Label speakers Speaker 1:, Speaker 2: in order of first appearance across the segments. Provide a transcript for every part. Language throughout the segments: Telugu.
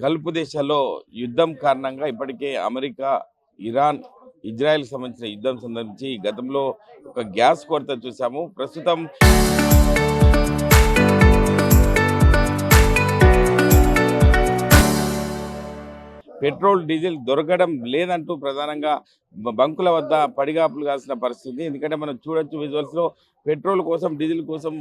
Speaker 1: గల్ఫ్ దేశాల్లో యుద్ధం కారణంగా ఇప్పటికే అమెరికా, ఇరాన్, ఇజ్రాయెల్‌కి సంబంధించిన యుద్ధం సందర్భించి గతంలో ఒక గ్యాస్ కొరత చూసాము. ప్రస్తుతం పెట్రోల్, డీజిల్ దొరకడం లేదంటూ ప్రధానంగా బంకుల వద్ద పడిగాపులు కాసిన పరిస్థితి. ఎందుకంటే మనం చూడొచ్చు విజువల్స్‌లో పెట్రోల్ కోసం, డీజిల్ కోసం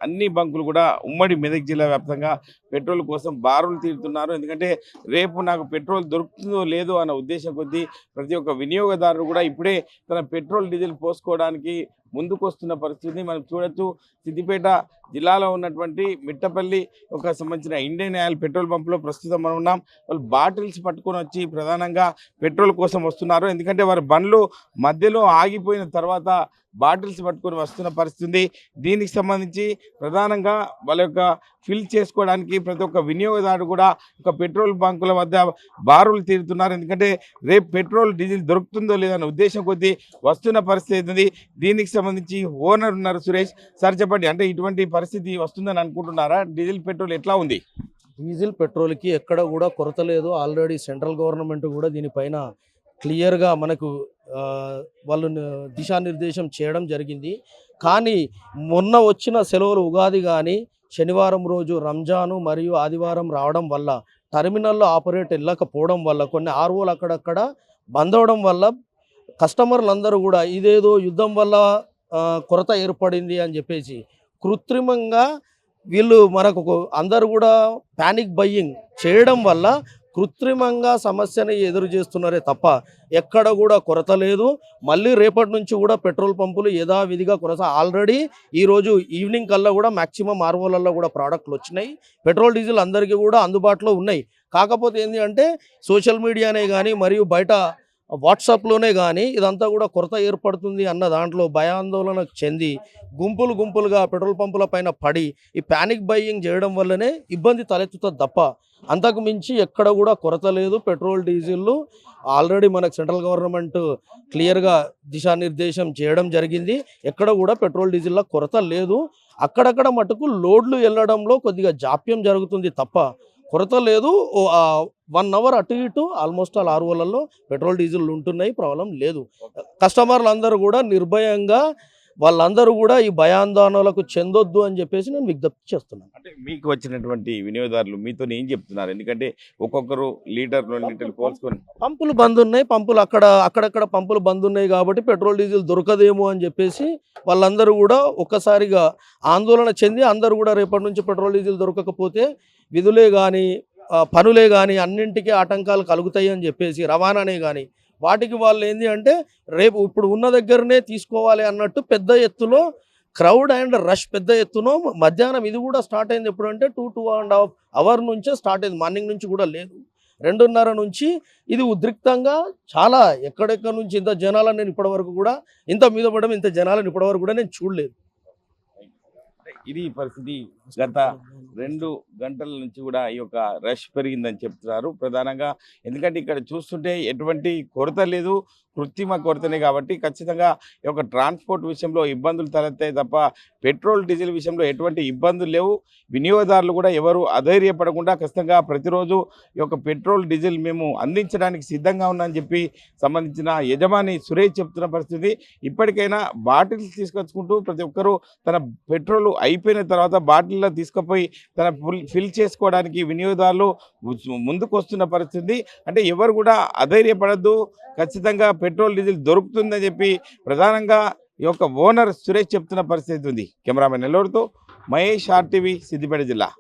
Speaker 1: అన్ని బంకులు కూడా ఉమ్మడి మెదక్ జిల్లా వ్యాప్తంగా పెట్రోల్ కోసం బారులు తీరుతున్నారు. ఎందుకంటే రేపు నాకు పెట్రోల్ దొరుకుతుందో లేదో అన్న ఉద్దేశం కొద్దీ ప్రతి ఒక్క వినియోగదారుడు కూడా ఇప్పుడే తన పెట్రోల్, డీజిల్ పోసుకోవడానికి ముందుకొస్తున్న పరిస్థితిని మనం చూడొచ్చు. సిద్దిపేట జిల్లాలో ఉన్నటువంటి మిట్టపల్లి ఒక సంబంధించిన ఇండియన్ ఆయిల్ పెట్రోల్ పంపులో ప్రస్తుతం మనం ఉన్నాం. వాళ్ళు బాటిల్స్ పట్టుకొని వచ్చి ప్రధానంగా పెట్రోల్ కోసం వస్తున్నారు. ఎందుకంటే వారి బండ్లు మధ్యలో ఆగిపోయిన తర్వాత బాటిల్స్ పట్టుకొని వస్తున్న పరిస్థితి. దీనికి సంబంధించి ప్రధానంగా వాళ్ళ యొక్క ఫిల్ చేసుకోవడానికి ప్రతి ఒక్క వినియోగదారుడు కూడా ఒక పెట్రోల్ బంకుల వద్ద బారులు తీరుతున్నారు. ఎందుకంటే రేపు పెట్రోల్, డీజిల్ దొరుకుతుందో లేదన్న ఉద్దేశం కొద్దీ వస్తున్న పరిస్థితి ఉంది. దీనికి సంబంధించి ఓనర్ ఉన్నారు సురేష్ సార్, చెప్పండి. అంటే ఇటువంటి పరిస్థితి వస్తుందని అనుకుంటున్నారా? డీజిల్, పెట్రోల్ ఎట్లా ఉంది?
Speaker 2: డీజిల్ పెట్రోల్కి ఎక్కడ కూడా కొరత లేదు. ఆల్రెడీ సెంట్రల్ గవర్నమెంట్ కూడా దీనిపైన క్లియర్గా మనకు వాళ్ళు దిశానిర్దేశం చేయడం జరిగింది. కానీ మొన్న వచ్చిన సెలవులు ఉగాది కానీ శనివారం రోజు రంజాను మరియు ఆదివారం రావడం వల్ల టెర్మినల్లో ఆపరేట్ వెళ్ళకపోవడం వల్ల కొన్ని ఆర్ఓలు అక్కడక్కడ బంద్ అవడం వల్ల కస్టమర్లందరూ కూడా ఇదేదో యుద్ధం వల్ల కొరత ఏర్పడింది అని చెప్పేసి కృత్రిమంగా వీళ్ళు మనకు అందరూ కూడా ప్యానిక్ బయ్యింగ్ చేయడం వల్ల కృత్రిమంగా సమస్యని ఎదురు చేస్తున్నారే తప్ప ఎక్కడ కూడా కొరత లేదు. మళ్ళీ రేపటి నుంచి కూడా పెట్రోల్ పంపులు యథావిధిగా ఆల్రెడీ ఈరోజు ఈవినింగ్ కల్లా కూడా మ్యాక్సిమం ఆర్ఓలలో కూడా ప్రోడక్ట్లు వచ్చినాయి. పెట్రోల్, డీజిల్ అందరికీ కూడా అందుబాటులో ఉన్నాయి. కాకపోతే ఏంటి అంటే సోషల్ మీడియానే కానీ మరియు బయట వాట్సాప్లోనే కానీ ఇదంతా కూడా కొరత ఏర్పడుతుంది అన్న దాంట్లో భయాందోళన చెంది గుంపులుగా పెట్రోల్ పంపుల పైన పడి ఈ ప్యానిక్ బయ్యింగ్ చేయడం వల్లనే ఇబ్బంది తలెత్తుతుంది తప్ప అంతకు మించి ఎక్కడ కూడా కొరత లేదు. పెట్రోల్, డీజిల్ ఆల్రెడీ మనకు సెంట్రల్ గవర్నమెంట్ క్లియర్గా దిశానిర్దేశం చేయడం జరిగింది. ఎక్కడ కూడా పెట్రోల్, డీజిల్లో కొరత లేదు. అక్కడక్కడ మటుకు లోడ్లు వెళ్ళడంలో కొద్దిగా జాప్యం జరుగుతుంది తప్ప కొరత లేదు. 1 అవర్ అటు ఇటు ఆల్మోస్ట్ ఆల్ ఆర్ఓలలో పెట్రోల్, డీజిల్ ఉంటున్నాయి, ప్రాబ్లం లేదు. కస్టమర్లు అందరూ కూడా నిర్భయంగా వాళ్ళందరూ కూడా ఈ భయాందోళనలకు చెందొద్దు అని చెప్పేసి నేను విజ్ఞప్తి చేస్తున్నాను.
Speaker 1: అంటే మీకు వచ్చినటువంటి వినియోగదారులు మీతో ఏం చెప్తున్నారు? ఎందుకంటే ఒక్కొక్కరు లీటర్, 2 లీటర్లు పోల్చుకొని
Speaker 2: పంపులు బంద్ ఉన్నాయి, పంపులు అక్కడక్కడ పంపులు బంద్ ఉన్నాయి కాబట్టి పెట్రోల్, డీజిల్ దొరకదేమో అని చెప్పేసి వాళ్ళందరూ కూడా ఒక్కసారిగా ఆందోళన చెంది అందరూ కూడా రేపటి నుంచి పెట్రోల్, డీజిల్ దొరకకపోతే విధులే కానీ పనులే కానీ అన్నింటికీ ఆటంకాలు కలుగుతాయి అని చెప్పేసి రవాణానే కానీ వాటికి వాళ్ళు ఏంటి అంటే రేపు ఇప్పుడు ఉన్న దగ్గరనే తీసుకోవాలి అన్నట్టు పెద్ద ఎత్తులో క్రౌడ్ అండ్ రష్ పెద్ద ఎత్తున మధ్యాహ్నం ఇది కూడా స్టార్ట్ అయింది. ఎప్పుడంటే 2.5 అవర్ నుంచే స్టార్ట్ అయింది, మార్నింగ్ నుంచి కూడా లేదు. 2:30 నుంచి ఇది ఉద్రిక్తంగా చాలా ఎక్కడెక్కడ నుంచి ఇంత జనాలను నేను ఇప్పటివరకు కూడా ఇంత మీద పడడం, ఇంత జనాలను ఇప్పటివరకు కూడా నేను చూడలేదు.
Speaker 1: ఇది పరిస్థితి. గత 2 గంటల నుంచి కూడా ఈ యొక్క రష్ పెరిగిందని చెప్తున్నారు ప్రధానంగా. ఎందుకంటే ఇక్కడ చూస్తుంటే ఎటువంటి కొరత లేదు, కృత్రిమ కొరతనే కాబట్టి ఖచ్చితంగా ఈ యొక్క ట్రాన్స్పోర్ట్ విషయంలో ఇబ్బందులు తలెత్తాయి తప్ప పెట్రోల్, డీజిల్ విషయంలో ఎటువంటి ఇబ్బందులు లేవు. వినియోగదారులు కూడా ఎవరు అధైర్యపడకుండా ఖచ్చితంగా ప్రతిరోజు ఈ యొక్క పెట్రోల్, డీజిల్ మేము అందించడానికి సిద్ధంగా ఉన్నామని చెప్పి సంబంధించిన యజమాని సురేష్ చెప్తున్న పరిస్థితి. ఇప్పటికైనా బాటిల్స్ తీసుకొచ్చుకుంటూ ప్రతి ఒక్కరూ తన పెట్రోల్ అయిపోయిన తర్వాత బాటిల్లో తీసుకుపోయి తన ఫిల్ చేసుకోవడానికి వినియోగదారులు ముందుకు వస్తున్న పరిస్థితి. అంటే ఎవరు కూడా అధైర్యపడద్దు, ఖచ్చితంగా పెట్రోల్, డీజిల్ దొరుకుతుందని చెప్పి ప్రధానంగా ఈ యొక్క ఓనర్ సురేష్ చెప్తున్న పరిస్థితి ఉంది. కెమెరామెన్ నెల్లూరుతో మహేష్, RTV, సిద్దిపేట జిల్లా.